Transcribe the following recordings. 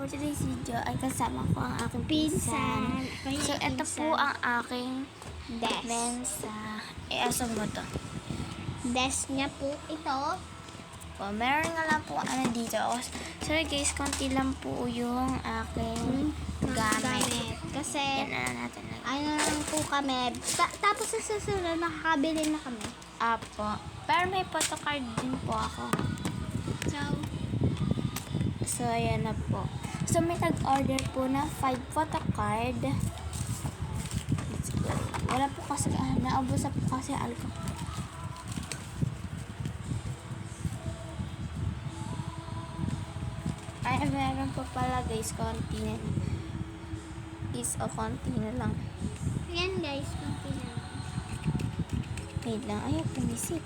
For today's video ay kasama ko ang aking pinsan. So, ito po ang aking desk. mensa. Asan mo to? Desk niya po ito. O, meron nga lang po ano dito. Sorry guys, konti lang po yung aking gamit. Kasi, Yan na natin. ano lang po kami. Tapos sa susunod, makakabili na kami. Apo. Pero may photocard din po ako. So, ayan na po. So, may nag-order po na 5 photocard. Wala po kasi, naubos na po kasi alcohol. Ay, meron po pala guys, konti na. Konti na lang. Ayan guys, konti na lang. Wait lang, ayaw pumisip.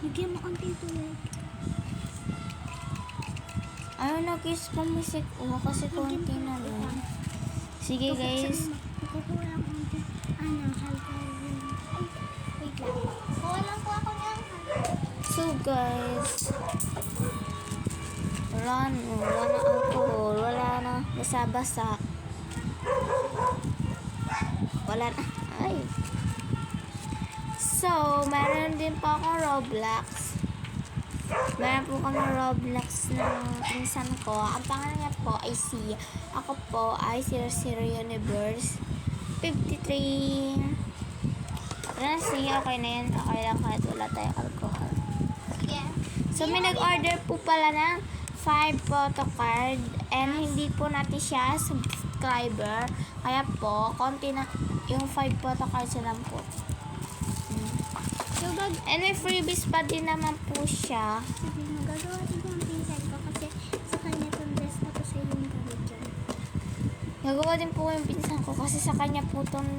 Bigyan mo konti tuloy. Ayaw na guys, pumisip. Kasi konti na lang. Sige guys. Kukuha lang konti. Halka. Ay, wait lang. Kuha lang po ako ng So guys, wala na alcohol, wala na basa-basa, wala na, ay. So, meron din po akong Roblox. Meron po kami Roblox ng pinsan ko. Ang pangalan niya po ay si, ako po ay 00 Universe 53. Sige, okay na yan. Okay lang kahit wala tayong alcohol. yeah. So, may nag-order po pala ng 5 photocard and hindi po natin siya subscriber. Kaya po, konti na yung 5 photocards lang po. So, And may freebies pa din naman po siya. sabi mo, gagawa din yung pinsan ko kasi sa kanya itong dress tapos ay yung gamit dyan. Nagawa din po yung pinsan ko kasi sa kanya po itong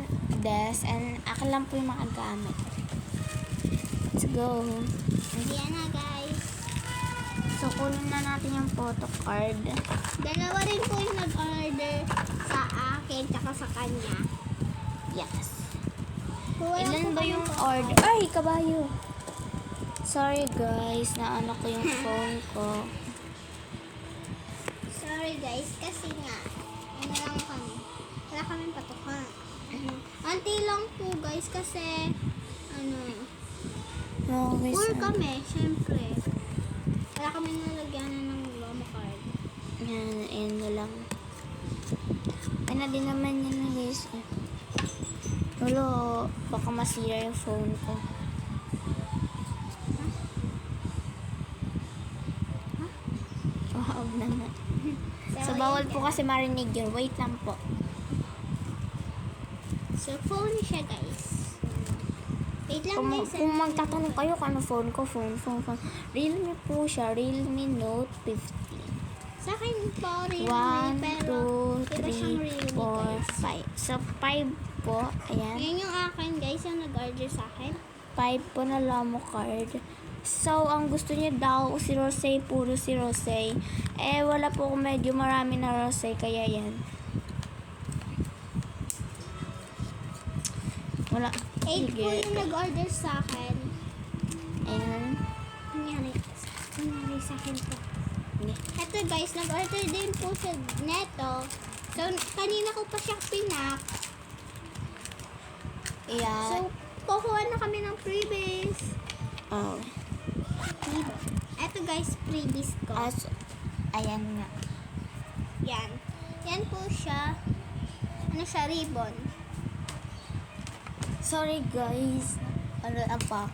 desk and akin lang po yung mga gamit. Let's go. Yan na guys. So, kunin na natin yung photocard. Dalawa rin po yung nag-order sa akin tsaka sa kanya. Yes. Kuha lang Ilan po ba kami yung po. order? Ay, kabayo. Sorry guys, naano ko yung phone ko. Sorry guys, kasi nga, ano lang kami. Wala kaming patukan. Anti lang po guys kasi, No, guys. poor kami, syempre. Wala kami nalagyan ng Lomo card. Yan, ayan na lang. Ay na din naman yan guys. Wala, baka masira yung phone ko. Wow, na na. So, bawal po kasi marinig yun. Wait lang po. So, phone siya guys. Wait lang guys. Kung magtatanong kayo kung ano phone ko, phone. Realme po siya. Realme Note 50. Sa akin po, Realme, 1, pero 2, iba siyang Realme 3, 4, guys. 5. So, 5 po. Ayan. Yan yung akin guys, yung nag-order sa akin. 5 po na Lomo card. So, ang gusto niya daw, si Rosé, puro si Rosé. Eh, wala po kung medyo marami na Rosé, kaya yan. Wala. 8 po yung nag-order sa akin. Ayan. Nangyari sa akin po. Ito guys, nag-order din po siya neto. So, kanina ko pa siya pinak. Ayan. So, kukuha na kami ng freebies. Oh. Ito guys, freebies ko. Ayan nga. Yan. Yan po siya. Ano siya, ribbon. Sorry guys. Ano pa?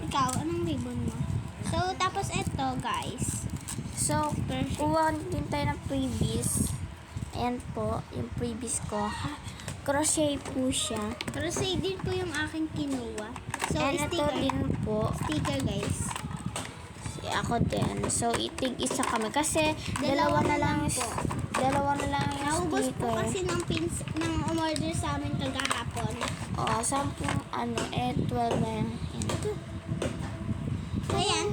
Ikaw, anong ribbon mo? So, tapos ito guys. So, kuha din tayo ng freebies. Ayan po, yung freebies ko. Crochet po siya. Crochet din po yung aking kinuha. So, And ito sticker. din po. Sticker guys. Ako din. So, itig isa kami. Kasi, dalawa na lang po. Dalawa na lang yung Naubos po sticker. kasi ng umorder sa amin kagahapon. Oo, 10, 12 na yan. Ayan.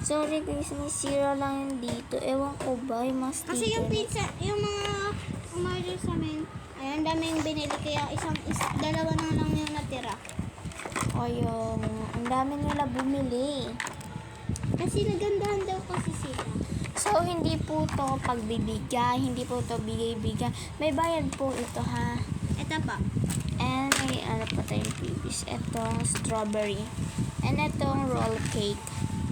Sorry guys, may sira lang yun dito. Ewan ko ba, yung mga sticker. Kasi yung mga umorder sa amin, ayun, daming binili. Kaya dalawa na lang yung natira. Ayun, ang dami nila bumili. Kasi nagandahan daw kasi sila. So, hindi po to pagbibigay, hindi po to bigay-bigay. May bayad po ito, ha. Ito po. And may ano pa tayong previous. Itong strawberry. And itong roll cake.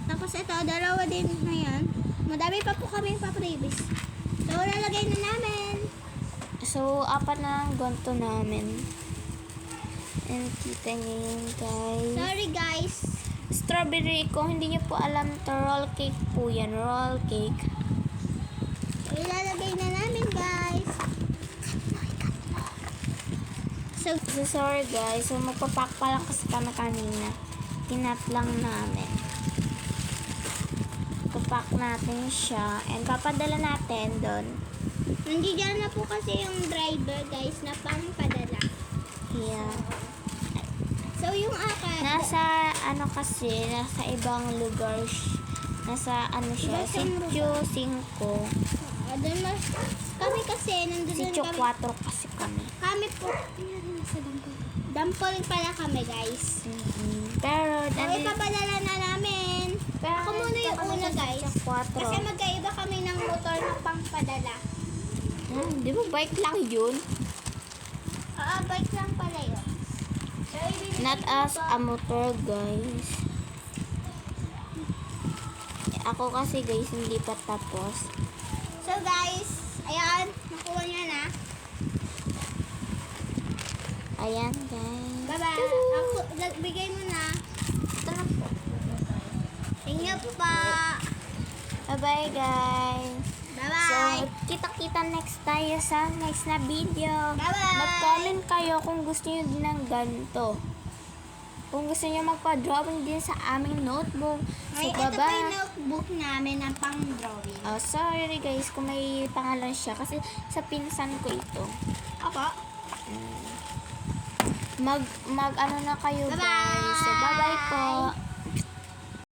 Tapos ito, dalawa din na yan. Madami pa po kami pa-previous. So, lalagay na namin. So, apat na ang ganito namin. And kita niyo yun, guys. Sorry guys. Strawberry, kung hindi niyo po alam to, roll cake po yan. Roll cake. So, ilalagay na namin guys. So, So, sorry guys. So, magpapak pa lang kasi kami kanina. Tinat lang namin. Papak natin siya. And papadala natin doon. nandiyan na po kasi yung driver guys na pangpadala. Yeah. So, yung akin. Nasa, ano kasi, nasa ibang lugar. Nasa, ano siya, Ibang Sitio 5. Doon mas, kami kasi, nandun Sitio kami. 4 kasi kami. Kami po. Nasa dampol. Dampol pala kami guys. Pero, So, ipapadala na namin. Ako muna yung una guys. Kasi magkaiba kami ng motor na pangpadala. Di ba bike lang yun? Bike lang pala yun. So, ibibigay Not ko as po. a motor, guys. Ako kasi, guys, hindi pa tapos. So guys, ayan, nakuha niya na. Ayan, guys. Bye-bye. Ako, bigay mo na. Ito na po. Thank you pa. Bye-bye, guys. So, Bye-bye. kita-kita next tayo sa next na video. Bye-bye. Mag-comment kayo kung gusto nyo din ng ganito. Kung gusto nyo magpa-drawing din sa aming notebook. So, Ay, ito pa yung bye-bye. notebook namin na pang-drawing. Oh, sorry guys kung may pangalan siya kasi sa pinsan ko ito. Opo. Mag ano na kayo Bye-bye. guys. So, bye-bye po.